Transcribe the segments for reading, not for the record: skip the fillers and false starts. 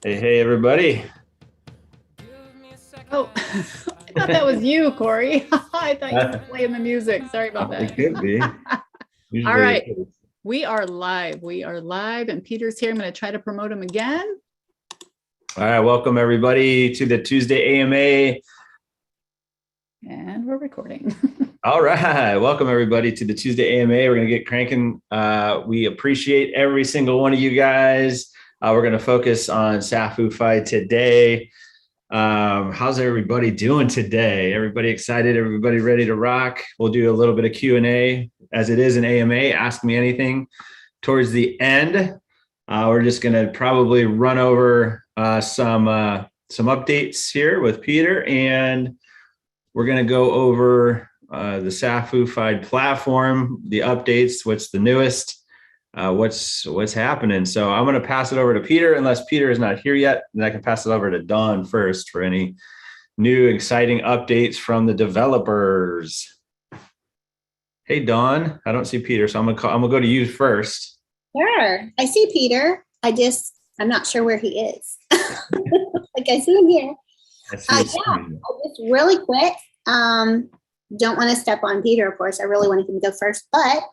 Hey, everybody. Oh, I thought that was you, Cory. I thought you were playing the music. Sorry about that. It could be. All right. We are live. We are live, and Peter's here. I'm going to try to promote him again. All right. Welcome, everybody, to the Tuesday AMA. And we're recording. All right. Welcome, everybody, to the Tuesday AMA. We're going to get cranking. We appreciate every single one of you guys. We're going to focus on Safu fight today. How's everybody doing today? Everybody excited? Everybody ready to rock? We'll do a little bit of Q&A as it is an AMA. Ask me anything towards the end. We're just going to probably run over some updates here with Peter, and we're going to go over the Safu fight platform, the updates, what's the newest, what's happening. So I'm going to pass it over to Peter, unless Peter is not here yet, and I can pass it over to Dawn first for any new exciting updates from the developers. Hey, Dawn, I don't see Peter, so I'm gonna go to you first. Sure, I see Peter. I'm not sure where he is. Like I see him here. Just really quick. Don't want to step on Peter, of course. I really wanted him to go first, but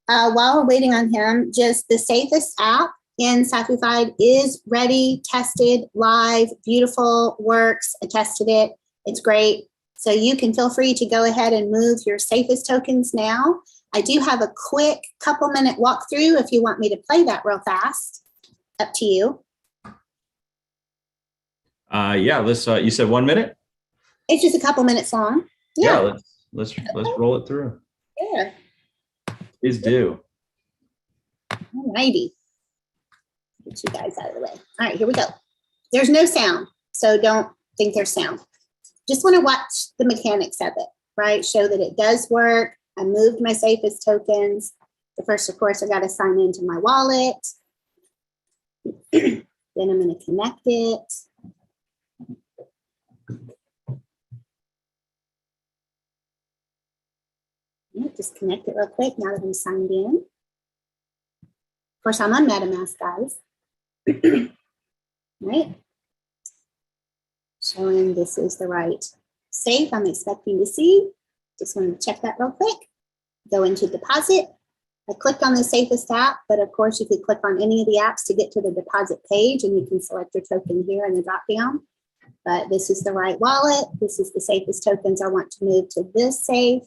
while we're waiting on him, just the safest app in Safu fight is ready, tested, live, beautiful, works. I tested it. It's great. So you can feel free to go ahead and move your safest tokens now. I do have a quick couple-minute walkthrough if you want me to play that real fast. Up to you. Yeah, let's. You said 1 minute? It's just a couple minutes long. Yeah, let's roll it through. Sure. Please do. All righty. Get you guys out of the way. All right, here we go. There's no sound, so don't think there's sound. Just want to watch the mechanics of it, right? Show that it does work. I moved my safest tokens. The first, of course, I got to sign into my wallet. Then I'm going to connect it. Just connect it real quick now that I'm signed in. Of course, I'm on MetaMask, guys. Right? Showing this is the right safe I'm expecting to see. Just wanted to check that real quick. Go into deposit. I clicked on the safest app, but of course you could click on any of the apps to get to the deposit page, and you can select your token here in the drop down. But this is the right wallet. This is the safest tokens I want to move to this safe.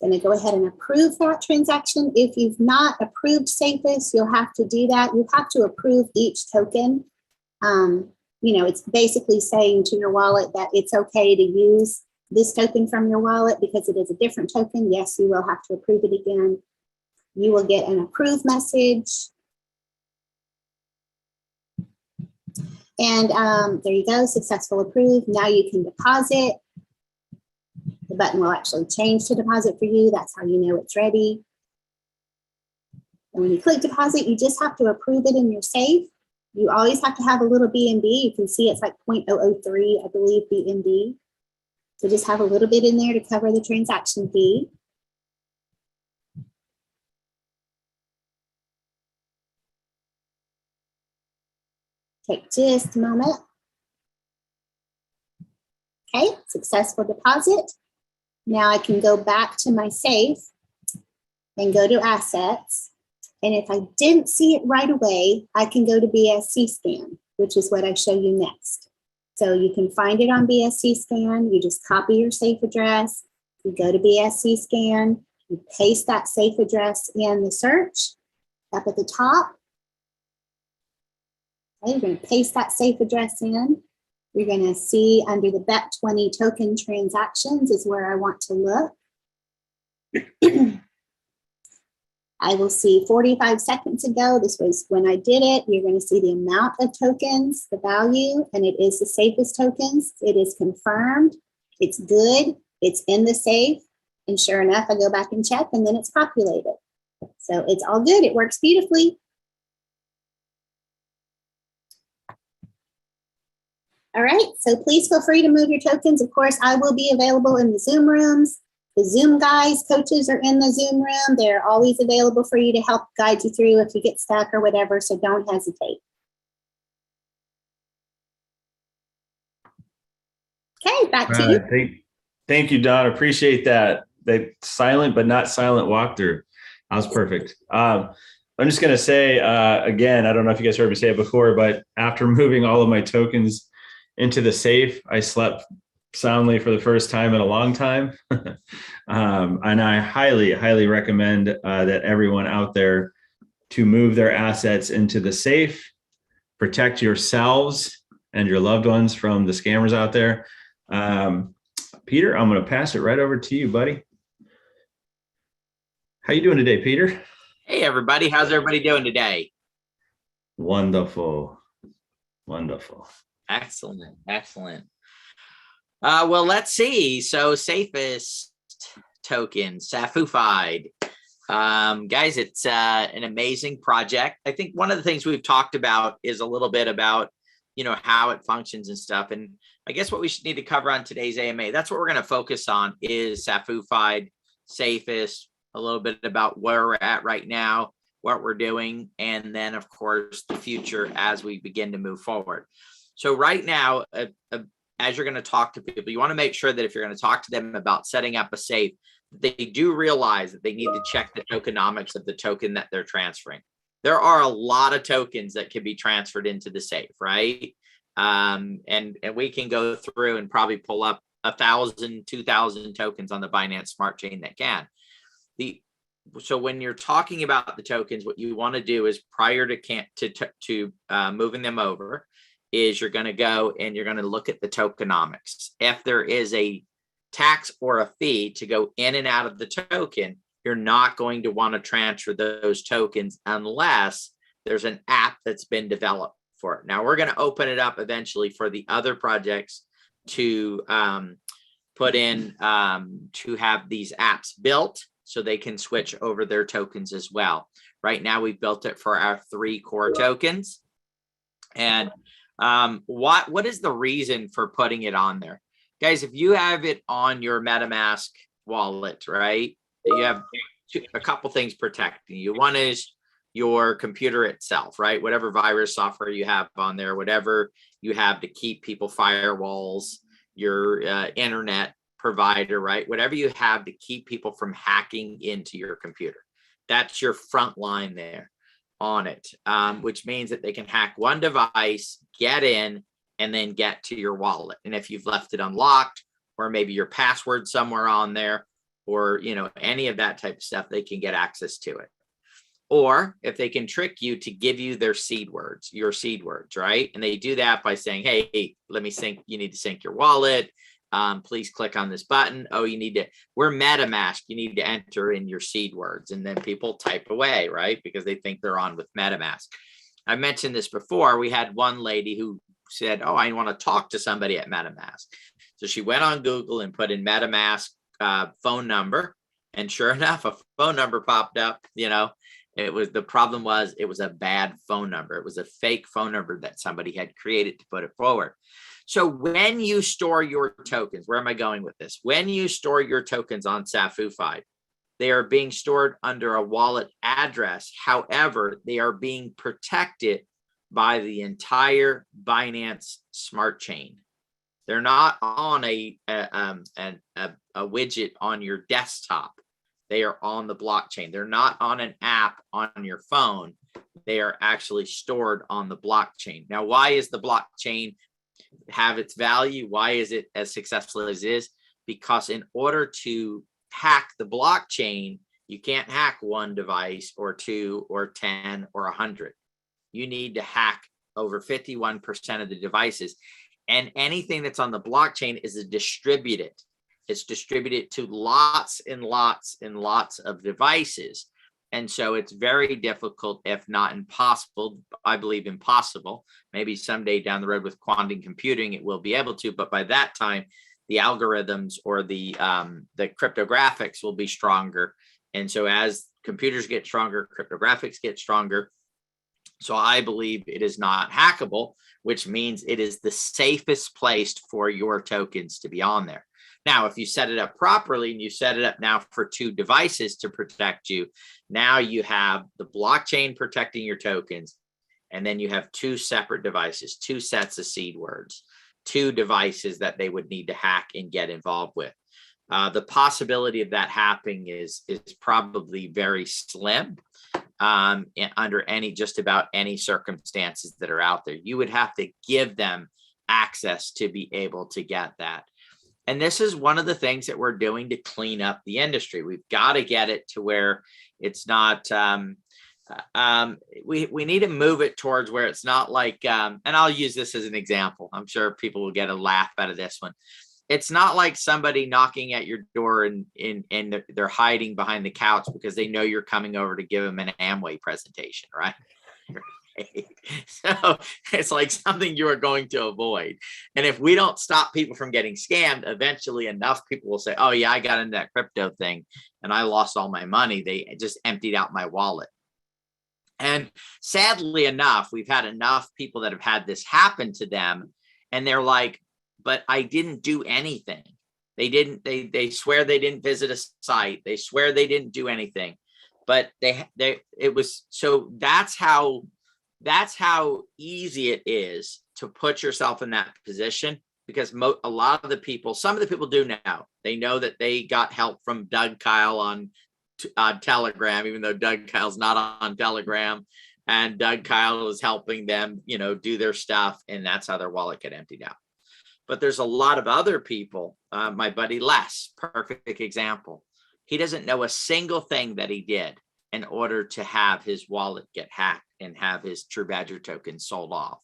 Going to go ahead and approve that transaction. If you've not approved safest, you'll have to do that. You have to approve each token. It's basically saying to your wallet that it's okay to use this token from your wallet because it is a different token. Yes, you will have to approve it again. You will get an approve message. And there you go, successful approved. Now you can deposit. The button will actually change to deposit for you. That's how you know it's ready. And when you click deposit, you just have to approve it in your safe. You always have to have a little BNB. You can see it's like 0.003, I believe, BNB. So just have a little bit in there to cover the transaction fee. Take just a moment. Okay, successful deposit. Now I can go back to my safe and go to assets. And if I didn't see it right away, I can go to BSC scan, which is what I show you next. So you can find it on BSC scan. You just copy your safe address. You go to BSC scan. You paste that safe address in the search up at the top. Okay, you're going to paste that safe address in. You're going to see under the BEP20 token transactions is where I want to look. I will see 45 seconds ago. This was when I did it. You're going to see the amount of tokens, the value, and it is the safest tokens. It is confirmed. It's good. It's in the safe. And sure enough, I go back and check, and then it's populated. So it's all good. It works beautifully. All right, so please feel free to move your tokens. Of course, I will be available in the Zoom rooms. The Zoom guys, coaches are in the Zoom room. They're always available for you to help guide you through if you get stuck or whatever, so don't hesitate. Okay, back to you. Thank you, Don. Appreciate that. That silent but not silent walkthrough. That was perfect. I'm just going to say, again, I don't know if you guys heard me say it before, but after moving all of my tokens into the safe, I slept soundly for the first time in a long time. And I highly, highly recommend that everyone out there to move their assets into the safe, protect yourselves and your loved ones from the scammers out there. Peter, I'm going to pass it right over to you, buddy. How you doing today, Peter? Hey, everybody. How's everybody doing today? Wonderful. Wonderful. Excellent. Excellent. Well, let's see. So safest token, Safu-fied. Guys, it's an amazing project. I think one of the things we've talked about is a little bit about, you know, how it functions and stuff. And I guess what we should need to cover on today's AMA, that's what we're going to focus on, is Safu-fied, safest, a little bit about where we're at right now, what we're doing, and then, of course, the future as we begin to move forward. So right now, as you're going to talk to people, you want to make sure that if you're going to talk to them about setting up a safe, they do realize that they need to check the tokenomics of the token that they're transferring. There are a lot of tokens that can be transferred into the safe, right? And we can go through and probably pull up 1,000, 2,000 tokens on the Binance Smart Chain that can. So when you're talking about the tokens, what you want to do is prior to moving them over, is you're going to go and you're going to look at the tokenomics. If there is a tax or a fee to go in and out of the token, you're not going to want to transfer those tokens unless there's an app that's been developed for it. Now we're going to open it up eventually for the other projects to put in to have these apps built so they can switch over their tokens as well. Right now we've built it for our 3 core tokens. And what is the reason for putting it on there? Guys, if you have it on your MetaMask wallet, right, you have a couple things protecting you. One is your computer itself, right? Whatever virus software you have on there, whatever you have to keep people, firewalls, your internet provider, right? Whatever you have to keep people from hacking into your computer. That's your front line there on it, which means that they can hack one device, get in, and then get to your wallet. And if you've left it unlocked, or maybe your password somewhere on there, or, you know, any of that type of stuff, they can get access to it. Or if they can trick you to give you their seed words, your seed words, right? And they do that by saying, hey, let me sync, you need to sync your wallet. Please click on this button. Oh, we're MetaMask. You need to enter in your seed words. And then people type away, right? Because they think they're on with MetaMask. I mentioned this before. We had one lady who said, oh, I want to talk to somebody at MetaMask. So she went on Google and put in MetaMask phone number. And sure enough, a phone number popped up. You know, the problem was it was a bad phone number. It was a fake phone number that somebody had created to put it forward. So when you store your tokens, where am I going with this? When you store your tokens on Safu-fied, they are being stored under a wallet address. However, they are being protected by the entire Binance Smart Chain. They're not on a widget on your desktop. They are on the blockchain. They're not on an app on your phone. They are actually stored on the blockchain. Now, why is the blockchain have its value? Why is it as successful as it is? Because in order to hack the blockchain, you can't hack one device or 2 or 10 or 100. You need to hack over 51% of the devices. And anything that's on the blockchain is distributed. It's distributed to lots and lots and lots of devices. And so it's very difficult, if not impossible. I believe impossible. Maybe someday down the road with quantum computing, it will be able to. But by that time, the algorithms or the cryptographics will be stronger. And so as computers get stronger, cryptographics get stronger. So I believe it is not hackable, which means it is the safest place for your tokens to be on there. Now, if you set it up properly and you set it up now for 2 devices to protect you, now you have the blockchain protecting your tokens, and then you have 2 separate devices, 2 sets of seed words, 2 devices that they would need to hack and get involved with. The possibility of that happening is probably very slim under just about any circumstances that are out there. You would have to give them access to be able to get that. And this is one of the things that we're doing to clean up the industry. We've got to get it to where it's not, we need to move it towards where it's not like, and I'll use this as an example. I'm sure people will get a laugh out of this one. It's not like somebody knocking at your door and they're hiding behind the couch because they know you're coming over to give them an Amway presentation, right? So it's like something you are going to avoid. And if we don't stop people from getting scammed, eventually enough people will say, oh yeah, I got into that crypto thing and I lost all my money. They just emptied out my wallet. And sadly enough, we've had enough people that have had this happen to them, and they're like, but I didn't do anything. They swear they didn't visit a site. They swear they didn't do anything, but it was, so that's how easy it is to put yourself in that position, because a lot of the people, some of the people do now, they know that they got help from Doug Kyle on Telegram, even though Doug Kyle's not on Telegram, and Doug Kyle is helping them, do their stuff. And that's how their wallet get emptied out. But there's a lot of other people. My buddy Les, perfect example. He doesn't know a single thing that he did in order to have his wallet get hacked and have his TruBadger token sold off.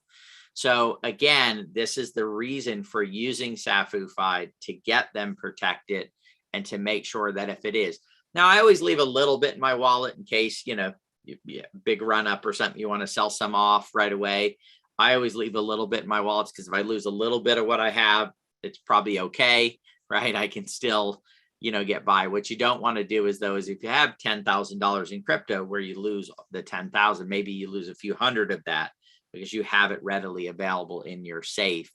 So again, this is the reason for using Safu to get them protected and to make sure that if it is. Now, I always leave a little bit in my wallet in case, big run up or something, you want to sell some off right away. I always leave a little bit in my wallets because if I lose a little bit of what I have, it's probably okay, right? I can still, get by. What you don't want to do is if you have $10,000 in crypto where you lose the 10,000, maybe you lose a few hundred of that because you have it readily available in your safe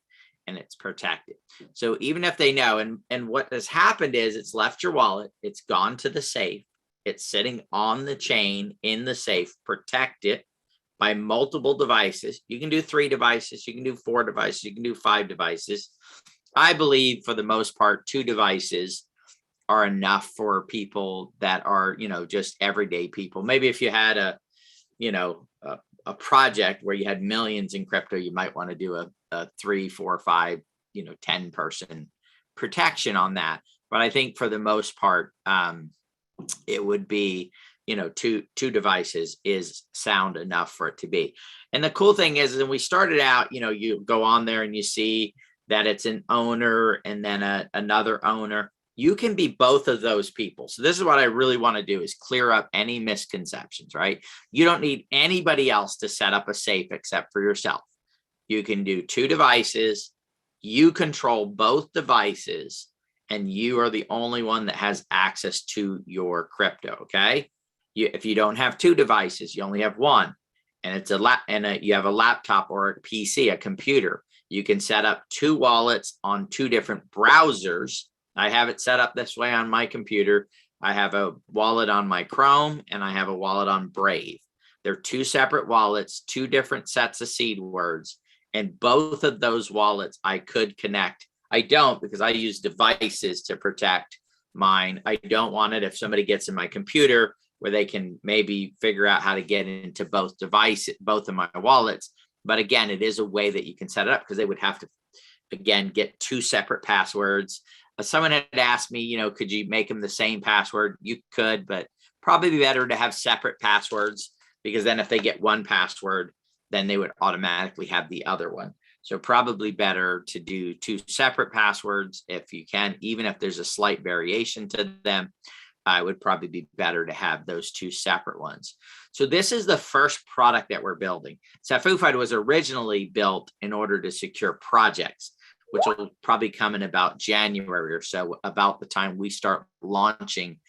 and it's protected. So even if they know, and what has happened is it's left your wallet, it's gone to the safe, it's sitting on the chain in the safe, protected by multiple devices. You can do 3 devices, you can do 4 devices, you can do 5 devices. I believe for the most part, 2 devices are enough for people that are, just everyday people. Maybe if you had a project where you had millions in crypto, you might want to do a 3, 4, 5, 10 person protection on that. But I think for the most part, it would be, 2 devices is sound enough for it to be. And the cool thing is, when we started out, you go on there and you see that it's an owner and then another owner. You can be both of those people. So this is what I really want to do, is clear up any misconceptions, right? You don't need anybody else to set up a safe except for yourself. You can do 2 devices. You control both devices, and you are the only one that has access to your crypto. Okay. If you don't have 2 devices, you only have 1, and it's you have a laptop or a PC, a computer. You can set up 2 wallets on 2 different browsers. I have it set up this way on my computer. I have a wallet on my Chrome and I have a wallet on Brave. They're 2 separate wallets, 2 different sets of seed words, and both of those wallets I could connect. I don't, because I use devices to protect mine. I don't want it if somebody gets in my computer where they can maybe figure out how to get into both devices, both of my wallets. But again, it is a way that you can set it up, because they would have to, again, get 2 separate passwords. Someone had asked me, could you make them the same password? You could, but probably better to have separate passwords, because then if they get one password, then they would automatically have the other one. So probably better to do 2 separate passwords if you can, even if there's a slight variation to them. It would probably be better to have those 2 separate ones. So this is the first product that we're building. Safu was originally built in order to secure projects, which will probably come in about January or so, about the time we start launching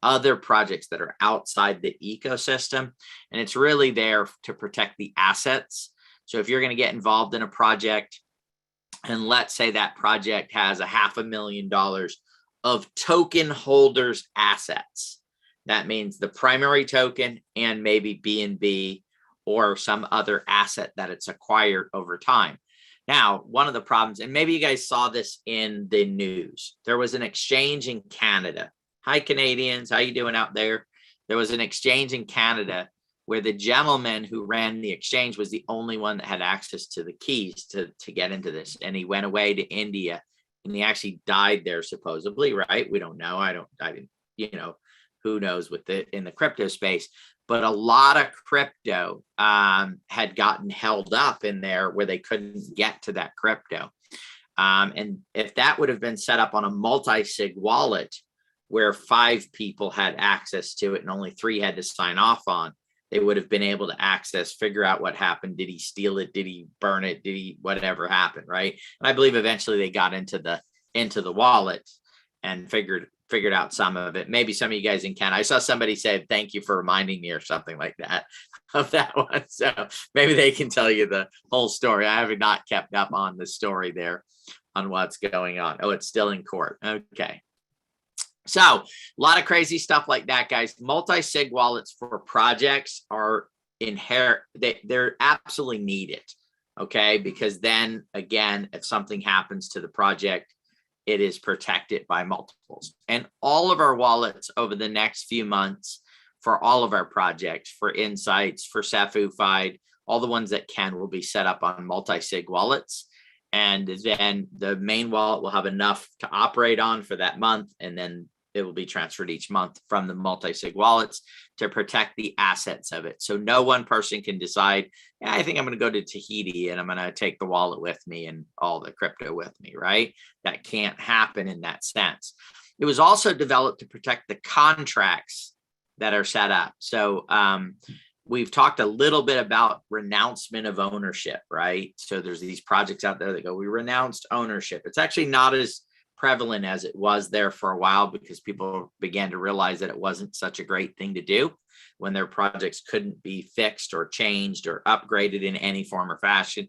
other projects that are outside the ecosystem. And it's really there to protect the assets. So if you're going to get involved in a project, and let's say that project has $500,000 of token holders' assets. That means the primary token and maybe BNB or some other asset that it's acquired over time. Now, one of the problems, and maybe you guys saw this in the news, there was an exchange in Canada. Hi, Canadians. How you doing out there? There was an exchange in Canada where the gentleman who ran the exchange was the only one that had access to the keys to get into this. And he went away to India and he actually died there, supposedly, right? We don't know. I didn't, who knows with in the crypto space. But a lot of crypto had gotten held up in there where they couldn't get to that crypto. And if that would have been set up on a multi-sig wallet where 5 people had access to it and only 3 had to sign off on, they would have been able to access, figure out what happened. Did he steal it? Did he burn it? Did he, whatever happened, right? And I believe eventually they got into the wallet and figured out some of it. Maybe some of you guys in Canada. I saw somebody say, thank you for reminding me or something like that of that one. So maybe they can tell you the whole story. I have not kept up on the story there on what's going on. Oh, it's still in court. Okay. So a lot of crazy stuff like that, guys. Multi-sig wallets for projects are they're absolutely needed. Okay. Because then again, if something happens to the project, it is protected by multiples. And all of our wallets over the next few months for all of our projects, for Insights, for Safu-fied, all the ones that will be set up on multi-sig wallets. And then the main wallet will have enough to operate on for that month. And then it will be transferred each month from the multi-sig wallets to protect the assets of it. So no one person can decide, yeah, I think I'm going to go to Tahiti and I'm going to take the wallet with me and all the crypto with me, right? That can't happen in that sense. It was also developed to protect the contracts that are set up. So we've talked a little bit about renouncement of ownership, right? So there's these projects out there that go, we renounced ownership. It's actually not as prevalent as it was there for a while because people began to realize that it wasn't such a great thing to do when their projects couldn't be fixed or changed or upgraded in any form or fashion.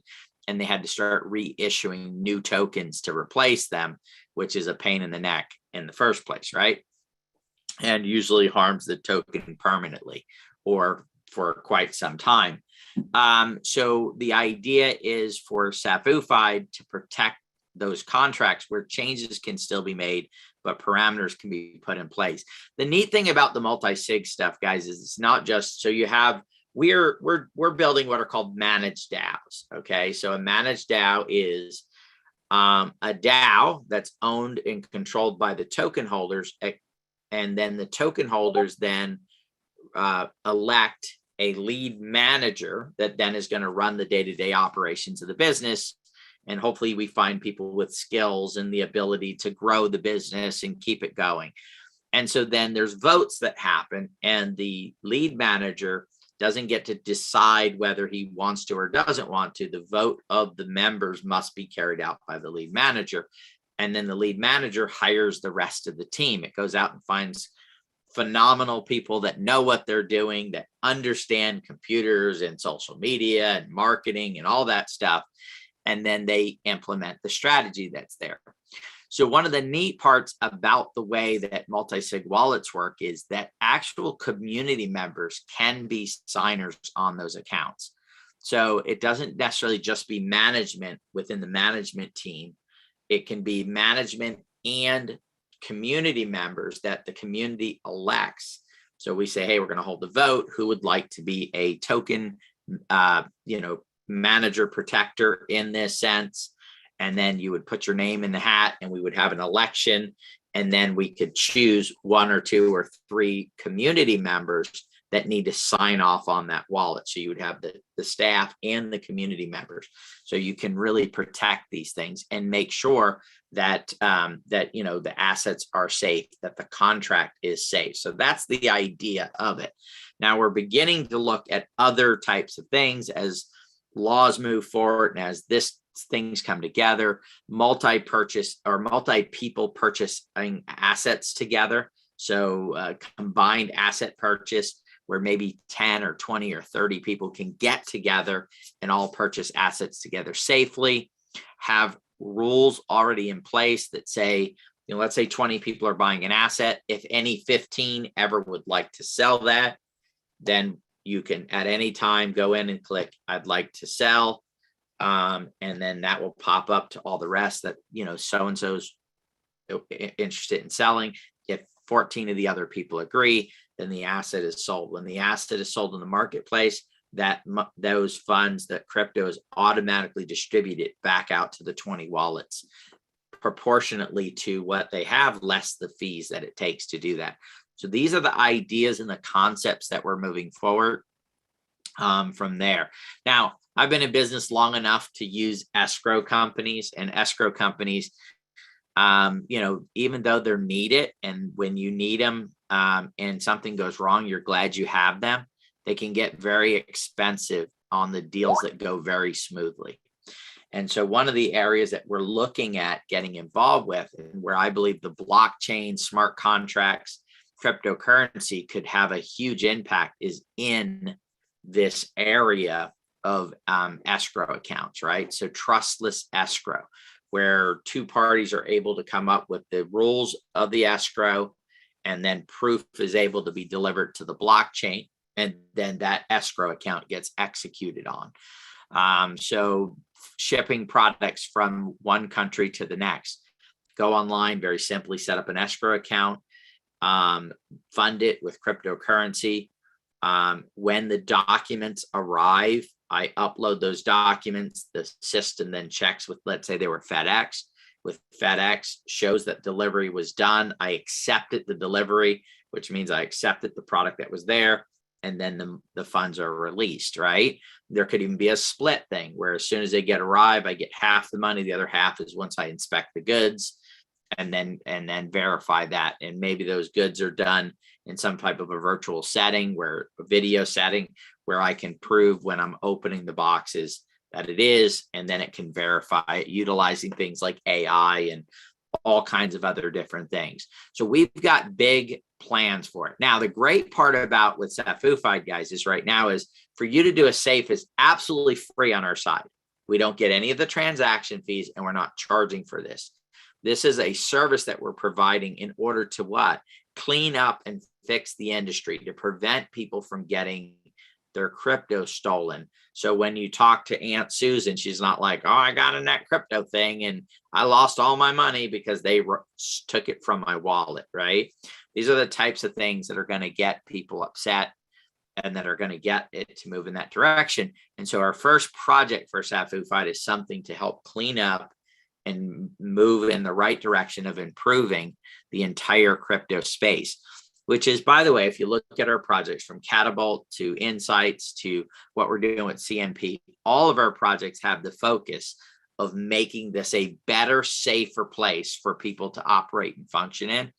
And they had to start reissuing new tokens to replace them, which is a pain in the neck in the first place, right? And usually harms the token permanently or for quite some time. So the idea is for Safu-fied to protect those contracts where changes can still be made, but parameters can be put in place. The neat thing about the multi-sig stuff, guys, is it's not just, so you have, we're building what are called managed DAOs. Okay. So a managed DAO is a DAO that's owned and controlled by the token holders. And then the token holders then elect a lead manager that then is going to run the day-to-day operations of the business. And hopefully we find people with skills and the ability to grow the business and keep it going. And so then there's votes that happen and the lead manager doesn't get to decide whether he wants to or doesn't want to. The vote of the members must be carried out by the lead manager. And then the lead manager hires the rest of the team. It goes out and finds phenomenal people that know what they're doing, that understand computers and social media and marketing and all that stuff. And then they implement the strategy that's there. So one of the neat parts about the way that multi-sig wallets work is that actual community members can be signers on those accounts. So it doesn't necessarily just be management within the management team. It can be management and community members that the community elects. So we say, hey, we're going to hold the vote. Who would like to be a token, manager protector in this sense? And then you would put your name in the hat and we would have an election. And then we could choose 1 or 2 or 3 community members that need to sign off on that wallet. So you would have the staff and the community members. So you can really protect these things and make sure that the assets are safe, that the contract is safe. So that's the idea of it. Now we're beginning to look at other types of things as laws move forward and as things come together, multi-purchase or multi-people purchasing assets together. So combined asset purchase where maybe 10 or 20 or 30 people can get together and all purchase assets together safely, have rules already in place that say let's say 20 people are buying an asset. If any 15 ever would like to sell that, then you can at any time go in and click, I'd like to sell. And then that will pop up to all the rest that, so-and-so's interested in selling. If 14 of the other people agree, then the asset is sold. When the asset is sold in the marketplace, those funds, that crypto is automatically distributed back out to the 20 wallets, proportionately to what they have, less the fees that it takes to do that. So these are the ideas and the concepts that we're moving forward from there. Now, I've been in business long enough to use escrow companies, and escrow companies, even though they're needed, and when you need them and something goes wrong, you're glad you have them. They can get very expensive on the deals that go very smoothly. And so one of the areas that we're looking at getting involved with, and where I believe the blockchain, smart contracts, cryptocurrency could have a huge impact, is in this area of escrow accounts, right? So trustless escrow, where two parties are able to come up with the rules of the escrow, and then proof is able to be delivered to the blockchain, and then that escrow account gets executed on. So shipping products from one country to the next, go online, very simply set up an escrow account, fund it with cryptocurrency. When the documents arrive, I upload those documents. The system then checks with, let's say they were FedEx. With FedEx, shows that delivery was done. I accepted the delivery, which means I accepted the product that was there. And then the funds are released, right? There could even be a split thing where as soon as they arrive, I get half the money. The other half is once I inspect the goods and then verify that. And maybe those goods are done in some type of a virtual setting, where a video setting, where I can prove when I'm opening the boxes that it is, and then it can verify it utilizing things like AI and all kinds of other different things. So we've got big plans for it. Now, the great part about with Safu, guys, is right now is for you to do a safe is absolutely free on our side. We don't get any of the transaction fees, and we're not charging for this. This is a service that we're providing in order to what? Clean up and fix the industry, to prevent people from getting their crypto stolen. So when you talk to Aunt Susan, she's not like, oh, I got in that crypto thing and I lost all my money because they took it from my wallet, right? These are the types of things that are going to get people upset and that are going to get it to move in that direction. And so our first project for Safu is something to help clean up and move in the right direction of improving the entire crypto space, which is, by the way, if you look at our projects from Catapult to Insights to what we're doing with CMP, all of our projects have the focus of making this a better, safer place for people to operate and function in.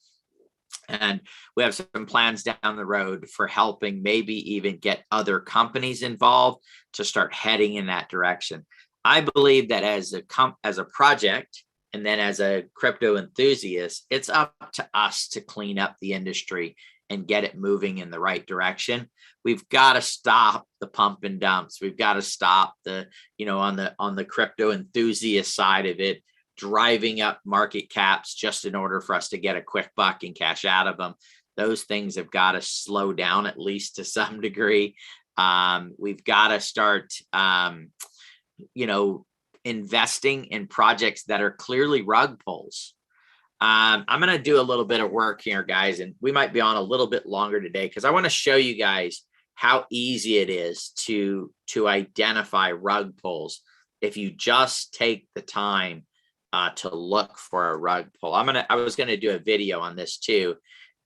And we have some plans down the road for helping maybe even get other companies involved to start heading in that direction. I believe that as a project, and then as a crypto enthusiast, it's up to us to clean up the industry and get it moving in the right direction. We've got to stop the pump and dumps. We've got to stop the, on the crypto enthusiast side of it, driving up market caps just in order for us to get a quick buck and cash out of them. Those things have got to slow down, at least to some degree. We've got to start, investing in projects that are clearly rug pulls. I'm going to do a little bit of work here, guys, and we might be on a little bit longer today because I want to show you guys how easy it is to identify rug pulls if you just take the time to look for a rug pull. I was going to do a video on this too,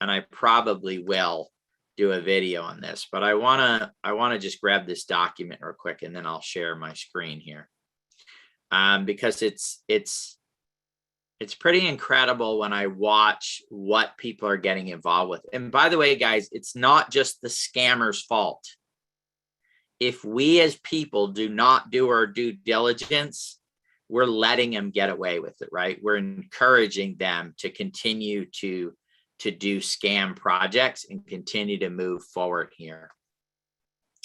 and I probably will do a video on this, but I want to just grab this document real quick and then I'll share my screen here. Because it's pretty incredible when I watch what people are getting involved with. And by the way, guys, it's not just the scammer's fault. If we as people do not do our due diligence, we're letting them get away with it, right? We're encouraging them to continue to do scam projects and continue to move forward here.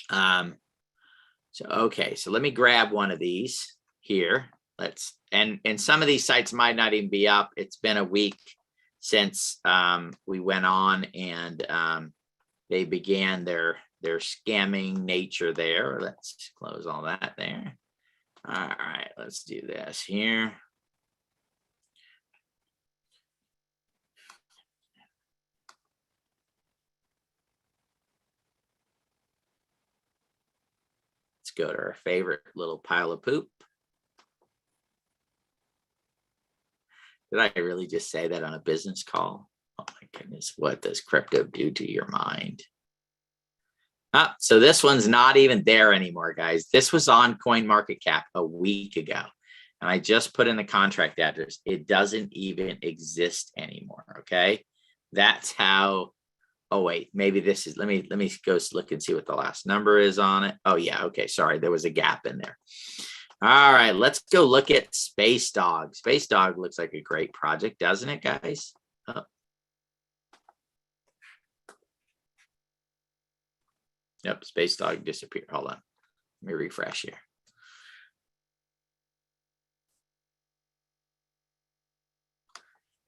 So let me grab one of these here. And some of these sites might not even be up. It's been a week. since we went on and they began their scamming nature there. Let's close all that there. All right, let's do this here. Let's go to our favorite little pile of poop. Did I really just say that on a business call? Oh my goodness, what does crypto do to your mind? So this one's not even there anymore, guys. This was on CoinMarketCap a week ago. And I just put in the contract address. It doesn't even exist anymore, okay? That's how, oh wait, maybe this is, let me go look and see what the last number is on it. Oh yeah, okay, sorry, there was a gap in there. All right, let's go look at Space Dog. Space Dog looks like a great project, doesn't it, guys? Oh. Yep, Space Dog disappeared. Hold on. Let me refresh here.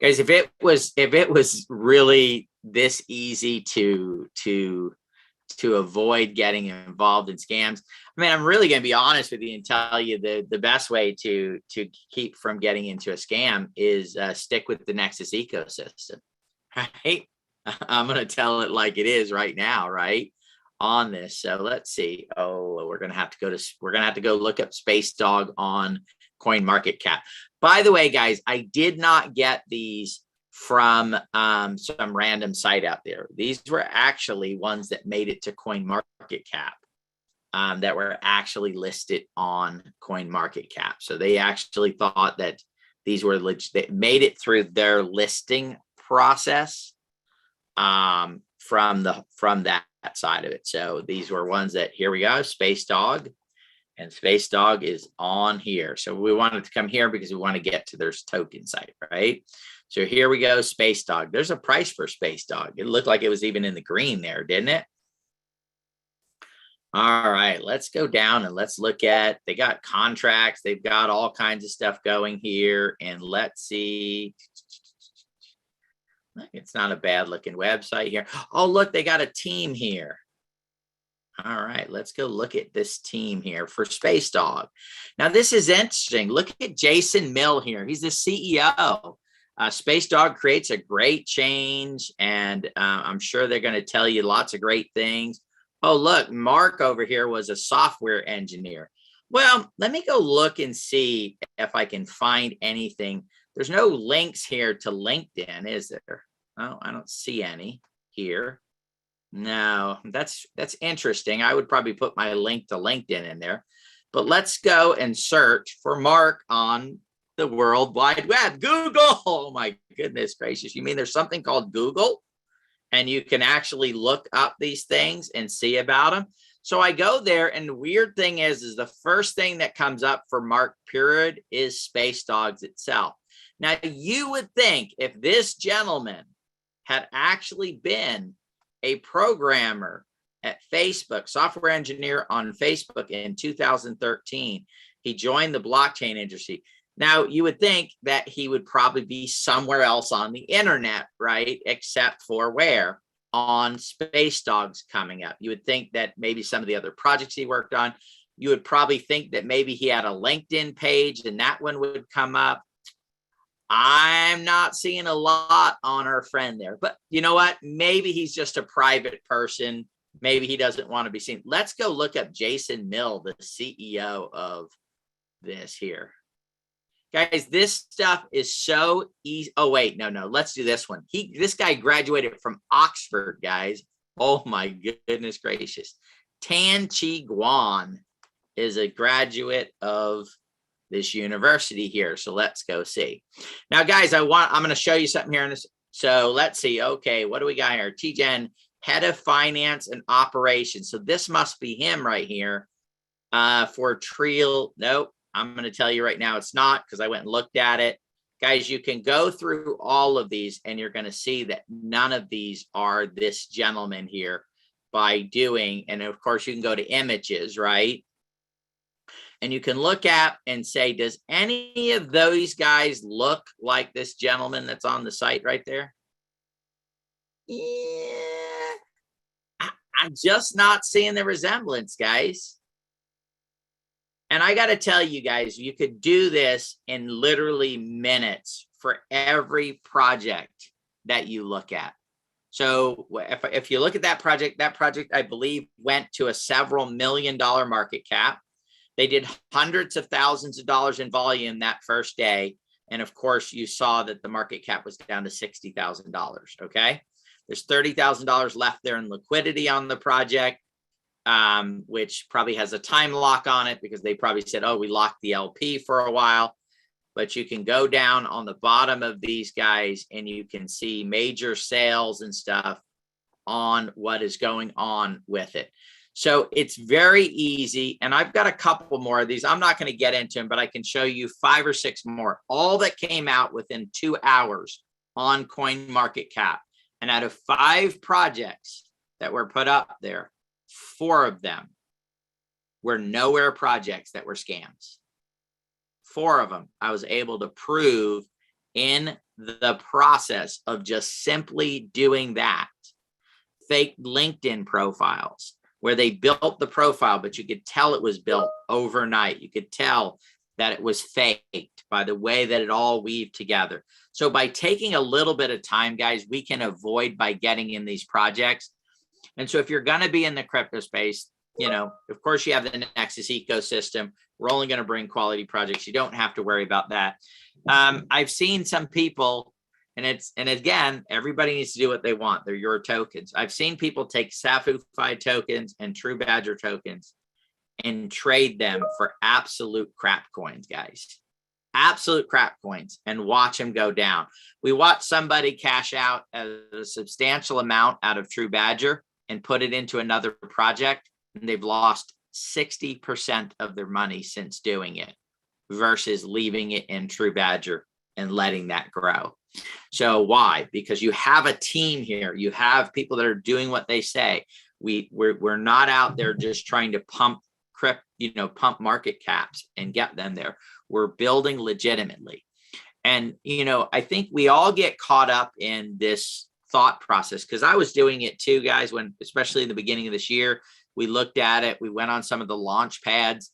Guys, if it was really this easy to avoid getting involved in scams, I mean, I'm really going to be honest with you and tell you the best way to keep from getting into a scam is stick with the Nexus ecosystem, right? I'm going to tell it like it is right now, right? On this. So let's see. Oh, we're going to have to go look up Space Dog on CoinMarketCap. By the way, guys, I did not get these from some random site out there. These were actually ones that made it to CoinMarketCap that were actually listed on CoinMarketCap. So they actually thought that these were legit. They made it through their listing process from that side of it. So these were ones that, here we go, Space Dog, and Space Dog is on here. So we wanted to come here because we want to get to their token site, right? So here we go, Space Dog. There's a price for Space Dog. It looked like it was even in the green there, didn't it? All right, let's go down and let's look at, they got contracts. They've got all kinds of stuff going here. And let's see. It's not a bad looking website here. Oh, look, they got a team here. All right, let's go look at this team here for Space Dog. Now, this is interesting. Look at Jason Mill here. He's the CEO. Space Dog creates a great change, and I'm sure they're going to tell you lots of great things. Oh, look, Mark over here was a software engineer. Well, let me go look and see if I can find anything. There's no links here to LinkedIn, is there? Oh, I don't see any here. No, that's interesting. I would probably put my link to LinkedIn in there. But let's go and search for Mark on the World Wide Web. Google. Oh my goodness gracious. You mean there's something called Google? And you can actually look up these things and see about them. So I go there, and the weird thing is the first thing that comes up for Mark period is Space Dogs itself. Now, you would think if this gentleman had actually been a programmer at Facebook, software engineer on Facebook in 2013, he joined the blockchain industry. Now, you would think that he would probably be somewhere else on the internet, right? Except for where? On Space Dogs coming up. You would think that maybe some of the other projects he worked on, you would probably think that maybe he had a LinkedIn page and that one would come up. I'm not seeing a lot on our friend there, but you know what? Maybe he's just a private person. Maybe he doesn't want to be seen. Let's go look up Jason Mill, the CEO of this here. Guys, this stuff is so easy. Oh, wait, no. Let's do this one. This guy graduated from Oxford, guys. Oh, my goodness gracious. Tan Chi Guan is a graduate of this university here. So let's go see. Now, guys, I'm going to show you something here in this. So let's see. Okay, what do we got here? T-Gen, head of finance and operations. So this must be him right here for Trial. Nope. I'm going to tell you right now, it's not, because I went and looked at it. Guys, you can go through all of these and you're going to see that none of these are this gentleman here by doing. And of course, you can go to images, right? And you can look at and say, does any of those guys look like this gentleman that's on the site right there? Yeah, I'm just not seeing the resemblance, guys. And I got to tell you guys, you could do this in literally minutes for every project that you look at. So if you look at that project, I believe, went to a several $1,000,000 market cap. They did hundreds of thousands of dollars in volume that first day. And of course, you saw that the market cap was down to $60,000. Okay. There's $30,000 left there in liquidity on the project, which probably has a time lock on it because they probably said, oh, we locked the LP for a while. But you can go down on the bottom of these guys and you can see major sales and stuff on what is going on with it. So it's very easy. And I've got a couple more of these. I'm not going to get into them, but I can show you 5 or 6 more, all that came out within 2 hours on CoinMarketCap. And out of 5 projects that were put up there, 4 of them were nowhere projects that were scams. 4 of them I was able to prove in the process of just simply doing that. Fake LinkedIn profiles where they built the profile, but you could tell it was built overnight. You could tell that it was faked by the way that it all weaved together. So by taking a little bit of time, guys, we can avoid by getting in these projects. And so if you're going to be in the crypto space, you know, of course you have the Nexus ecosystem. We're only going to bring quality projects. You don't have to worry about that. I've seen some people, and again, everybody needs to do what they want. They're your tokens. I've seen people take Safu-Fi tokens and TruBadger tokens and trade them for absolute crap coins, guys. Absolute crap coins, and watch them go down. We watched somebody cash out a substantial amount out of TruBadger and put it into another project, and they've lost 60% of their money since doing it versus leaving it in TruBadger and letting that grow. So why? Because you have a team here. You have people that are doing what they say. We're not out there just trying to pump market caps and get them there. We're building legitimately. And, I think we all get caught up in this thought process, because I was doing it too, guys, when, especially in the beginning of this year, we looked at it. We went on some of the launch pads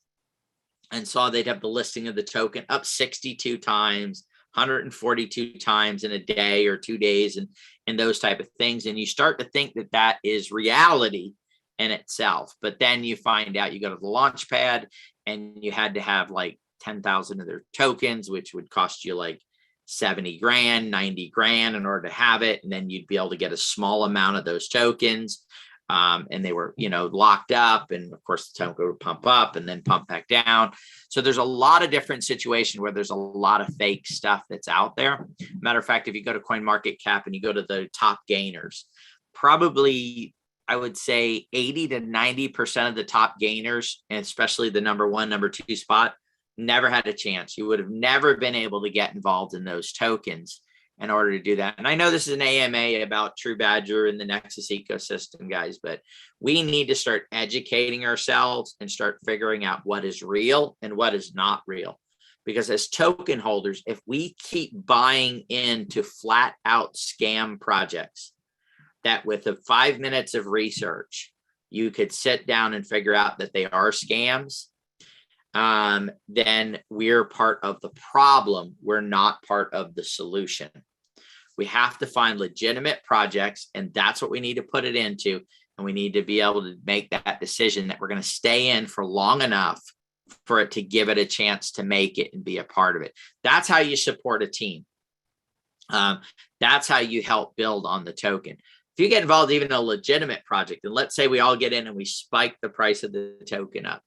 and saw they'd have the listing of the token up 62 times, 142 times in a day or 2 days, and those type of things. And you start to think that that is reality in itself. But then you find out, you go to the launch pad and you had to have like 10,000 of their tokens, which would cost you like 70 grand, 90 grand in order to have it. And then you'd be able to get a small amount of those tokens. And they were, locked up. And of course, the token would pump up and then pump back down. So there's a lot of different situations where there's a lot of fake stuff that's out there. Matter of fact, if you go to CoinMarketCap and you go to the top gainers, probably I would say 80 to 90% of the top gainers, and especially the number 1, number 2 spot, never had a chance. You would have never been able to get involved in those tokens in order to do that. And I know this is an AMA about TruBadger and the Nexus ecosystem, guys, but we need to start educating ourselves and start figuring out what is real and what is not real. Because as token holders, if we keep buying into flat out scam projects, that with the 5 minutes of research, you could sit down and figure out that they are scams, then we're part of the problem. We're not part of the solution. We have to find legitimate projects, and that's what we need to put it into. And we need to be able to make that decision that we're going to stay in for long enough for it to give it a chance to make it and be a part of it. That's how you support a team. That's how you help build on the token. If you get involved even in a legitimate project, and let's say we all get in and we spike the price of the token up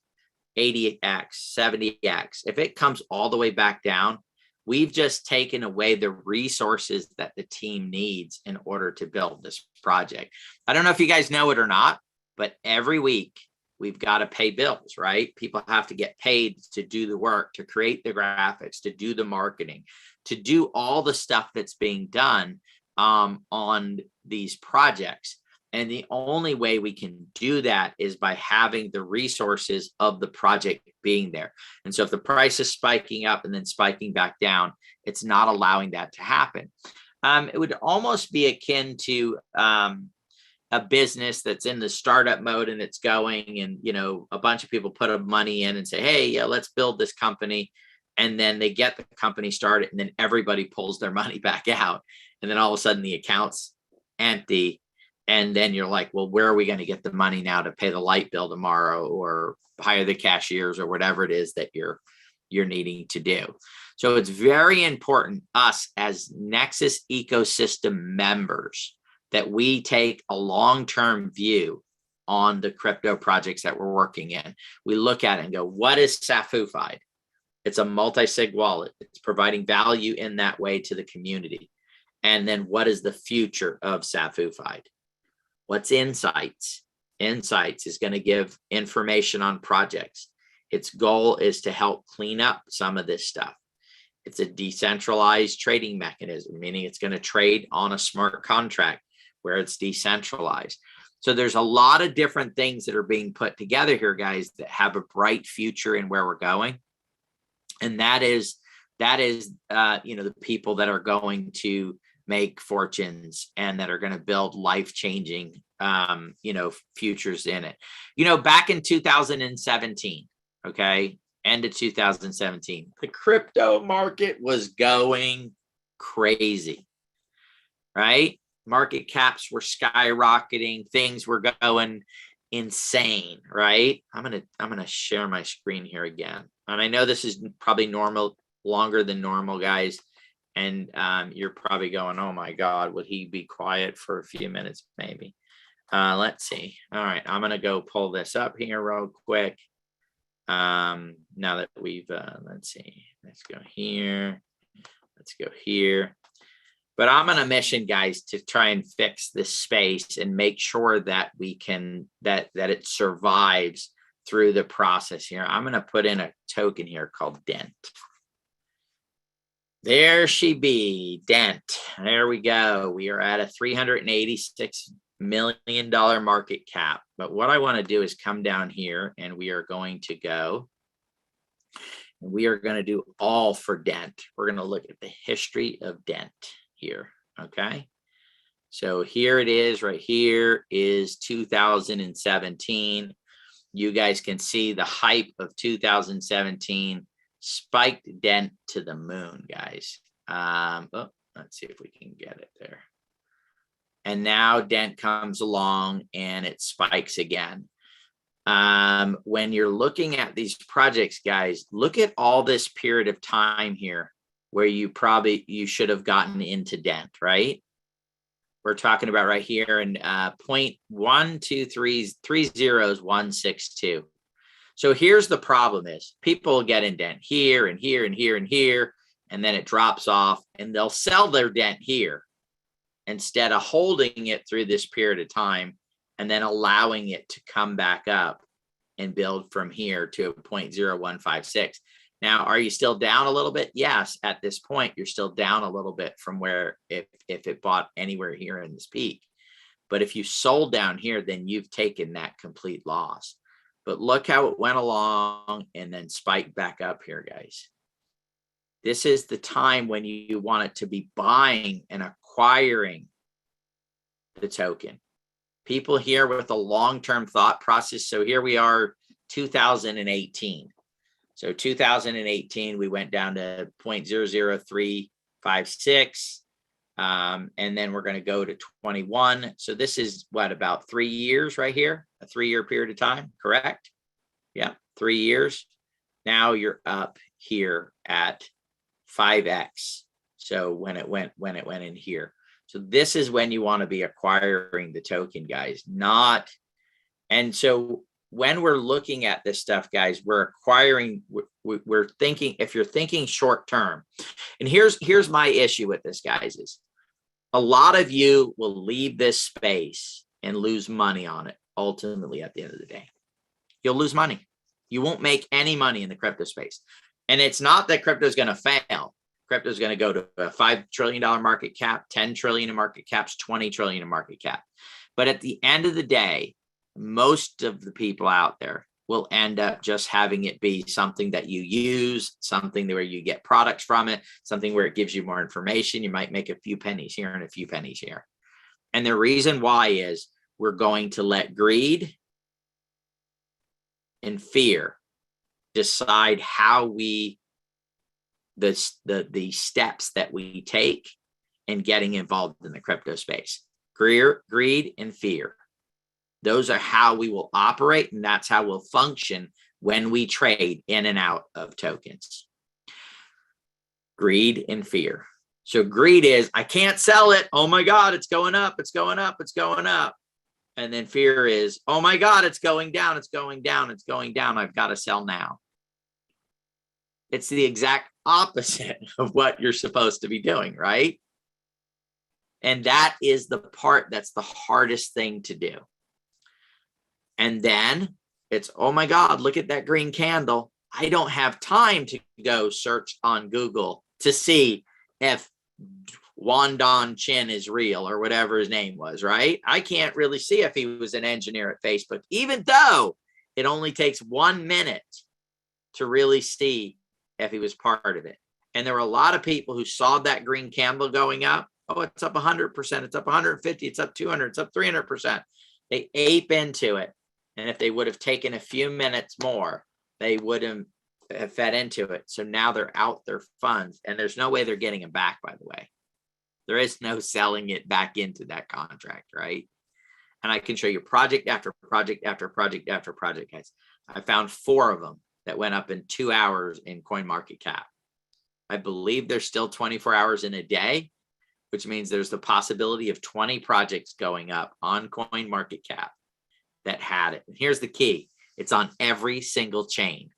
80x, 70x, if it comes all the way back down, we've just taken away the resources that the team needs in order to build this project. I don't know if you guys know it or not, but every week we've got to pay bills, right? People have to get paid to do the work, to create the graphics, to do the marketing, to do all the stuff that's being done on these projects. And the only way we can do that is by having the resources of the project being there. And so if the price is spiking up and then spiking back down, it's not allowing that to happen. It would almost be akin to a business that's in the startup mode and it's going, and, you know, a bunch of people put up money in and say, hey, yeah, let's build this company. And then they get the company started and then everybody pulls their money back out. And then all of a sudden the account's empty. And then you're like, well, where are we going to get the money now to pay the light bill tomorrow or hire the cashiers or whatever it is that you're needing to do? So it's very important, us as Nexus ecosystem members, that we take a long-term view on the crypto projects that we're working in. We look at it and go, what is Safu-fied? It's a multi-sig wallet. It's providing value in that way to the community. And then what is the future of Safu-fied? What's Insights? Insights is going to give information on projects. Its goal is to help clean up some of this stuff. It's a decentralized trading mechanism, meaning it's going to trade on a smart contract where it's decentralized. So there's a lot of different things that are being put together here, guys, that have a bright future in where we're going. And that is, you know, the people that are going to make fortunes and that are going to build life-changing, you know, futures in it. You know, back in 2017, okay, end of 2017, the crypto market was going crazy, right? Market caps were skyrocketing. Things were going insane, right? I'm gonna share my screen here again. And I know this is probably longer than normal, guys. And you're probably going, oh my God, would he be quiet for a few minutes? Maybe. Let's see. All right, I'm gonna go pull this up here real quick. Now that we've, let's see, let's go here. Let's go here. But I'm on a mission, guys, to try and fix this space and make sure that we can, that it survives through the process here. I'm going to put in a token here called Dent. There she be, Dent. There we go. We are at a $386 million market cap. But what I want to do is come down here and we are going to go and we are going to do all for Dent. We're going to look at the history of Dent here. Okay. So here it is, right here is 2017. You guys can see the hype of 2017 spiked Dent to the moon, guys. Let's see if we can get it there. And now Dent comes along and it spikes again. When you're looking at these projects, guys, look at all this period of time here where you should have gotten into Dent, right? We're talking about right here in 0.12330 So here's the problem is people get in Dent here and here and here and here, and then it drops off and they'll sell their Dent here instead of holding it through this period of time and then allowing it to come back up and build from here to 0.0156. Now, are you still down a little bit? Yes, at this point, you're still down a little bit from where if it bought anywhere here in this peak. But if you sold down here, then you've taken that complete loss. But look how it went along and then spiked back up here, guys. This is the time when you want it to be buying and acquiring the token. People here with a long-term thought process. So here we are, 2018. So 2018, we went down to 0.00356. And then we're going to go to 21. So this is what, about 3 years right here, a 3-year period of time, correct? Yeah, 3 years. Now you're up here at 5x. So when it went in here. So this is when you want to be acquiring the token, guys, not. And so when we're looking at this stuff, guys, we're acquiring, we're thinking, if you're thinking short term, and here's my issue with this, guys, is a lot of you will leave this space and lose money on it. Ultimately, at the end of the day, you'll lose money. You won't make any money in the crypto space. And it's not that crypto is going to fail. Crypto is going to go to a $5 trillion market cap, 10 trillion in market caps, 20 trillion in market cap. But at the end of the day, most of the people out there will end up just having it be something that you use, something where you get products from it, something where it gives you more information. You might make a few pennies here and a few pennies here. And the reason why is we're going to let greed and fear decide how the steps that we take in getting involved in the crypto space. Greed and fear. Those are how we will operate, and that's how we'll function when we trade in and out of tokens. Greed and fear. So greed is, I can't sell it. Oh my God, it's going up, it's going up, it's going up. And then fear is, oh my God, it's going down, it's going down, it's going down. I've got to sell now. It's the exact opposite of what you're supposed to be doing, right? And that is the part that's the hardest thing to do. And then it's, oh my God, look at that green candle. I don't have time to go search on Google to see if Wandon Chin is real or whatever his name was, right? I can't really see if he was an engineer at Facebook, even though it only takes 1 minute to really see if he was part of it. And there were a lot of people who saw that green candle going up. Oh, it's up 100%, it's up 150, it's up 200, it's up 300%. They ape into it. And if they would have taken a few minutes more, they wouldn't have fed into it. So now they're out their funds, and there's no way they're getting them back, by the way. There is no selling it back into that contract, right? And I can show you project after project after project after project, guys. I found 4 of them that went up in 2 hours in CoinMarketCap. I believe there's still 24 hours in a day, which means there's the possibility of 20 projects going up on CoinMarketCap that had it. And here's the key. It's on every single chain.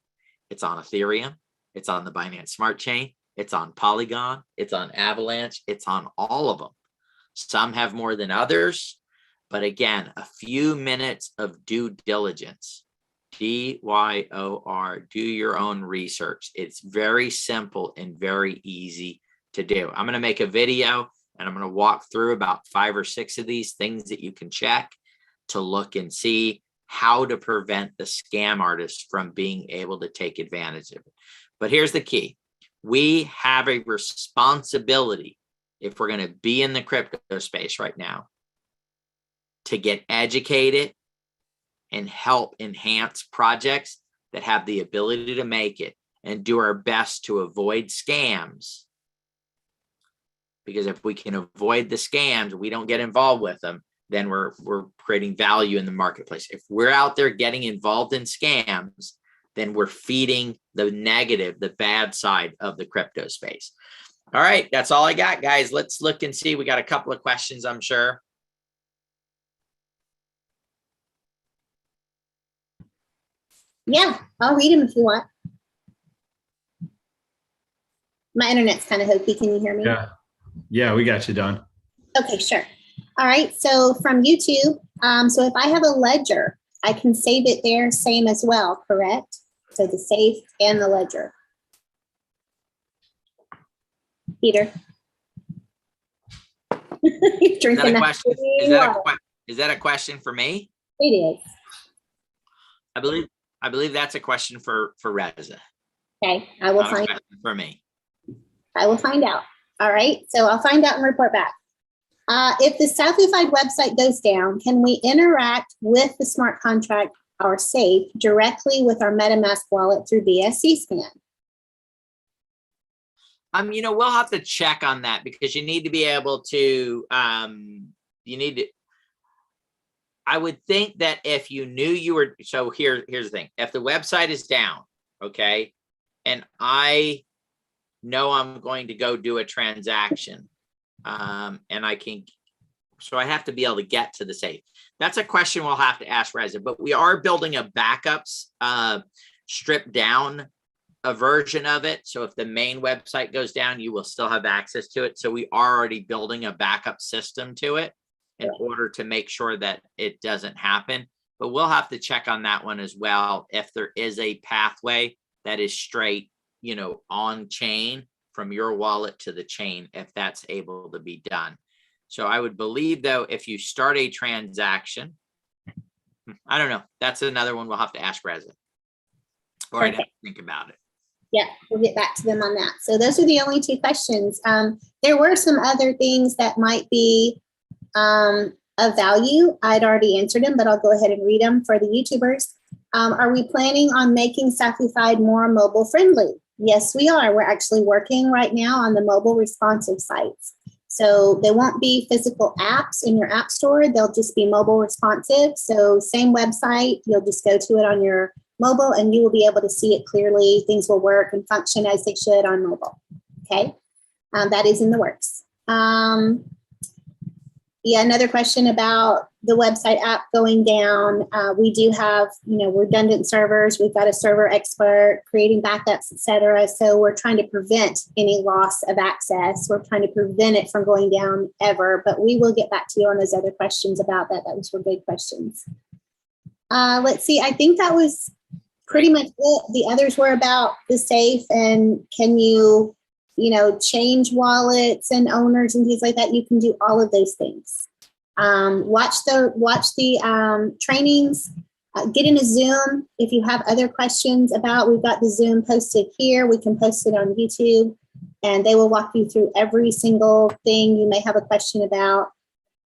It's on Ethereum. It's on the Binance Smart Chain. It's on Polygon. It's on Avalanche. It's on all of them. Some have more than others. But again, a few minutes of due diligence. DYOR, do your own research. It's very simple and very easy to do. I'm going to make a video and I'm going to walk through about 5 or 6 of these things that you can check to look and see how to prevent the scam artists from being able to take advantage of it. But here's the key. We have a responsibility, if we're going to be in the crypto space right now, to get educated and help enhance projects that have the ability to make it, and do our best to avoid scams. Because if we can avoid the scams, we don't get involved with them, then we're creating value in the marketplace. If we're out there getting involved in scams, then we're feeding the negative, the bad side of the crypto space. All right, that's all I got, guys. Let's look and see. We got a couple of questions, I'm sure. Yeah, I'll read them if you want. My internet's kind of hokey. Can you hear me? Yeah, we got you, Don. Okay, sure. All right, so from YouTube, so if I have a ledger, I can save it there, same as well, correct? So the safe and the ledger. Peter. You're drinking that. Is that a question for me? It is. I believe that's a question for Reza. Okay, I will find out. For me. I will find out. All right, so I'll find out and report back. If the Safu website goes down, can we interact with the smart contract, our safe, directly with our MetaMask wallet through BSC scan? We'll have to check on that, because you need to be able to, I would think that if you knew you were, so here's the thing. If the website is down, okay, and I know I'm going to go do a transaction, and so I have to be able to get to the safe. That's a question we'll have to ask Reza, but we are building a backups, stripped down a version of it. So if the main website goes down, you will still have access to it. So we are already building a backup system to it in order to make sure that it doesn't happen. But we'll have to check on that one as well. If there is a pathway that is straight, on chain from your wallet to the chain, if that's able to be done. So I would believe, though, if you start a transaction, I don't know. That's another one we'll have to ask Reza. Or I'd have to think about it. Yeah, we'll get back to them on that. So those are the only 2 questions. There were some other things that might be of value. I'd already answered them, but I'll go ahead and read them for the YouTubers. Are we planning on making Safu more mobile friendly? Yes, we are. We're actually working right now on the mobile responsive sites. So they won't be physical apps in your app store. They'll just be mobile responsive. So same website, you'll just go to it on your mobile and you will be able to see it clearly. Things will work and function as they should on mobile. Okay, that is in the works. Yeah, another question about the website app going down. We do have, redundant servers. We've got a server expert creating backups, et cetera. So we're trying to prevent any loss of access. We're trying to prevent it from going down ever, but we will get back to you on those other questions about that. Those were good questions. Let's see, I think that was pretty much it. The others were about the safe and can you change wallets and owners and things like that. You can do all of those things. Watch the trainings, get in a Zoom. If you have other questions we've got the Zoom posted here. We can post it on YouTube and they will walk you through every single thing you may have a question about.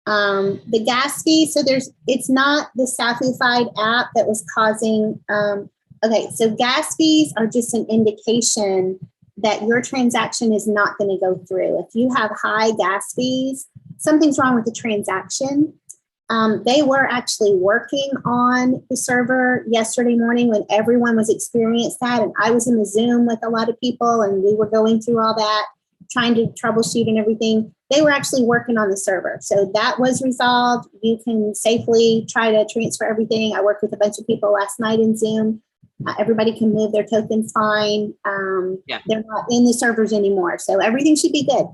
The gas fee. So it's not the Safu app that was causing, okay. So gas fees are just an indication that your transaction is not going to go through. If you have high gas fees, something's wrong with the transaction. They were actually working on the server yesterday morning when everyone was experiencing that. And I was in the Zoom with a lot of people and we were going through all that, trying to troubleshoot and everything. They were actually working on the server. So that was resolved. You can safely try to transfer everything. I worked with a bunch of people last night in Zoom. Everybody can move their tokens fine. Yeah. They're not in the servers anymore. So everything should be good.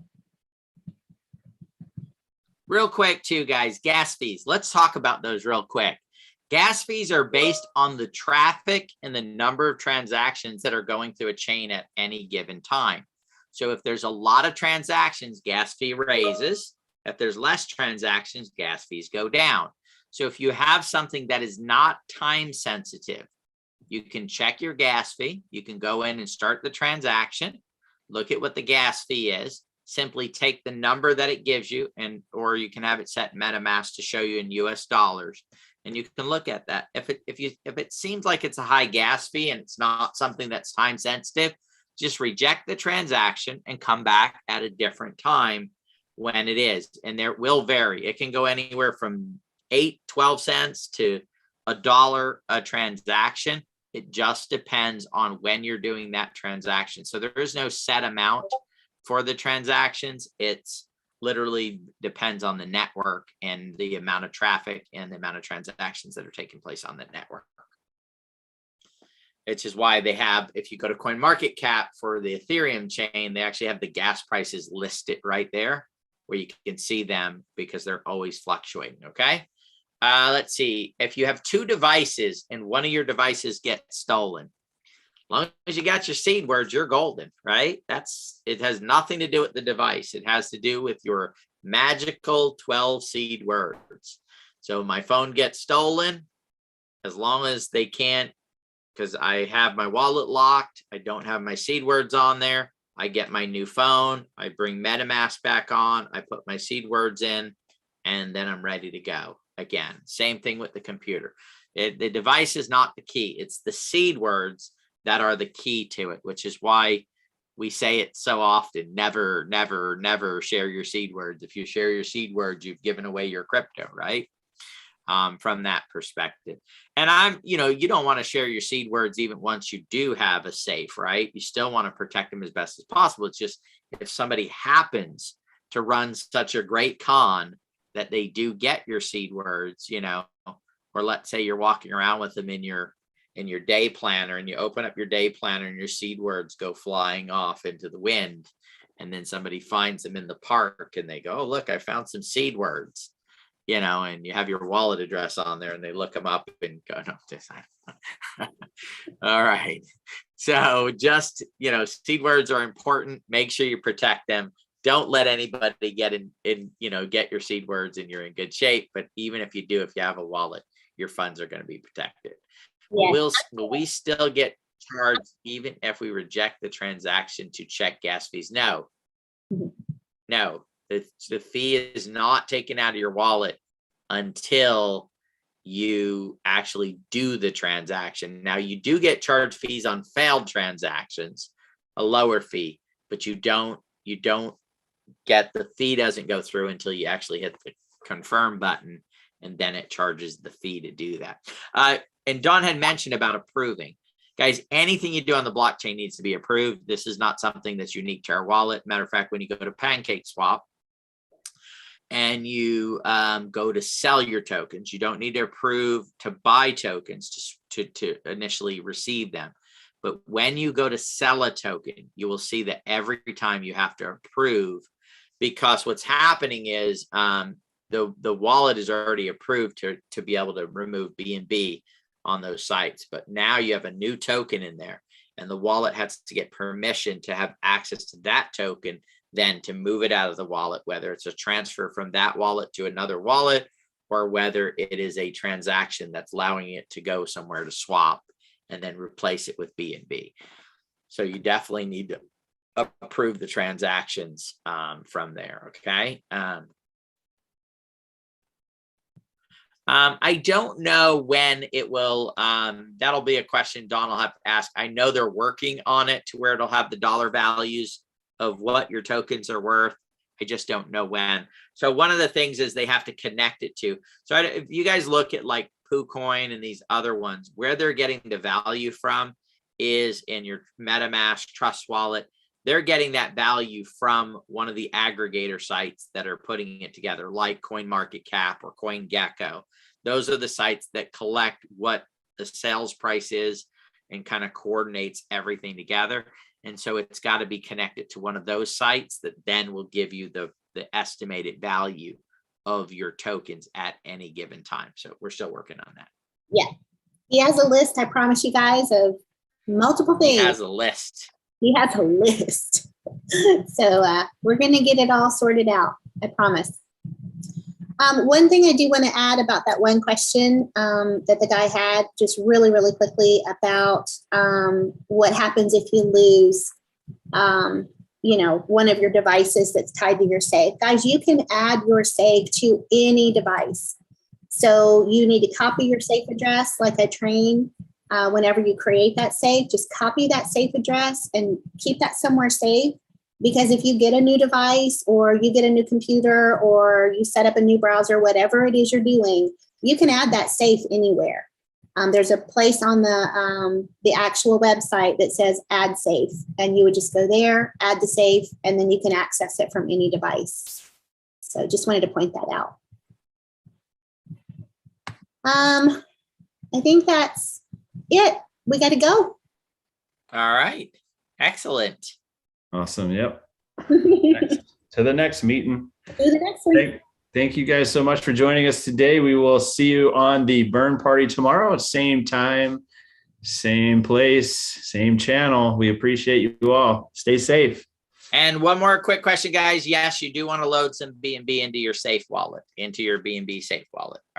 Real quick too, guys, gas fees. Let's talk about those real quick. Gas fees are based on the traffic and the number of transactions that are going through a chain at any given time. So if there's a lot of transactions, gas fee raises. If there's less transactions, gas fees go down. So if you have something that is not time sensitive, you can check your gas fee. You can go in and start the transaction, look at what the gas fee is, simply take the number that it gives you, or you can have it set in MetaMask to show you in US dollars. And you can look at that. If it seems like it's a high gas fee and it's not something that's time sensitive, just reject the transaction and come back at a different time when it is. And there will vary. It can go anywhere from 12 cents to $1 a transaction. It just depends on when you're doing that transaction. So there is no set amount for the transactions. It's literally depends on the network and the amount of traffic and the amount of transactions that are taking place on the network. Which is why they have, if you go to CoinMarketCap for the Ethereum chain, they actually have the gas prices listed right there where you can see them because they're always fluctuating. Okay. Let's see. If you have 2 devices and one of your devices gets stolen, as long as you got your seed words, you're golden, right? It has nothing to do with the device. It has to do with your magical 12 seed words. So my phone gets stolen, as long as they can't, because I have my wallet locked, I don't have my seed words on there. I get my new phone, I bring MetaMask back on, I put my seed words in, and then I'm ready to go. Again, same thing with the computer. The device is not the key. It's the seed words that are the key to it, which is why we say it so often. Never, never, never share your seed words. If you share your seed words, you've given away your crypto, right? From that perspective. And you don't want to share your seed words even once you do have a safe, right? You still want to protect them as best as possible. It's just if somebody happens to run such a great con that they do get your seed words, or let's say you're walking around with them in your day planner and you open up your day planner and your seed words go flying off into the wind. And then somebody finds them in the park and they go, oh, look, I found some seed words, and you have your wallet address on there and they look them up and go, no, this. All right. So just, seed words are important. Make sure you protect them. don't let anybody get get your seed words and you're in good shape. But even if you do, if you have a wallet, your funds are going to be protected. Yes. Will we still get charged even if we reject the transaction to check gas fees? No. No, the fee is not taken out of your wallet until you actually do the transaction. Now, you do get charged fees on failed transactions, a lower fee, but you don't get, the fee doesn't go through until you actually hit the confirm button, and then it charges the fee to do that. And Don had mentioned about approving. Guys, anything you do on the blockchain needs to be approved. This is not something that's unique to our wallet. Matter of fact, when you go to PancakeSwap and you go to sell your tokens, you don't need to approve to buy tokens to initially receive them. But when you go to sell a token, you will see that every time you have to approve, because what's happening is the wallet is already approved to be able to remove BNB on those sites. But now you have a new token in there, and the wallet has to get permission to have access to that token, then to move it out of the wallet, whether it's a transfer from that wallet to another wallet, or whether it is a transaction that's allowing it to go somewhere to swap and then replace it with BNB. So you definitely need to approve the transactions from there. Okay. I don't know when it will, that'll be a question Don will have to ask. I know they're working on it to where it'll have the dollar values of what your tokens are worth. I just don't know when. So one of the things is they have to connect it to. So if you guys look at like PooCoin and these other ones, where they're getting the value from is in your MetaMask Trust Wallet. They're getting that value from one of the aggregator sites that are putting it together, like CoinMarketCap or CoinGecko. Those are the sites that collect what the sales price is and kind of coordinates everything together. And so it's got to be connected to one of those sites that then will give you the estimated value of your tokens at any given time. So we're still working on that. Yeah. He has a list, I promise you guys, of multiple things. He has a list. He has a list. So we're going to get it all sorted out. I promise. One thing I do want to add about that one question that the guy had, just really, really quickly, about what happens if you lose, one of your devices that's tied to your safe. Guys, you can add your safe to any device. So you need to copy your safe address, like I train. Whenever you create that safe, just copy that safe address and keep that somewhere safe. Because if you get a new device or you get a new computer or you set up a new browser, whatever it is you're doing, you can add that safe anywhere. There's a place on the actual website that says add safe, and you would just go there, add the safe, and then you can access it from any device. So just wanted to point that out. I think that's it. We got to go. All right. Excellent. Awesome. Yep. To the next meeting. Do the next one. Thank you guys so much for joining us today. We will see you on the burn party tomorrow, same time, same place, same channel. We appreciate you all. Stay safe. And one more quick question, guys. Yes, you do want to load some BNB into your safe wallet, into your BNB safe wallet.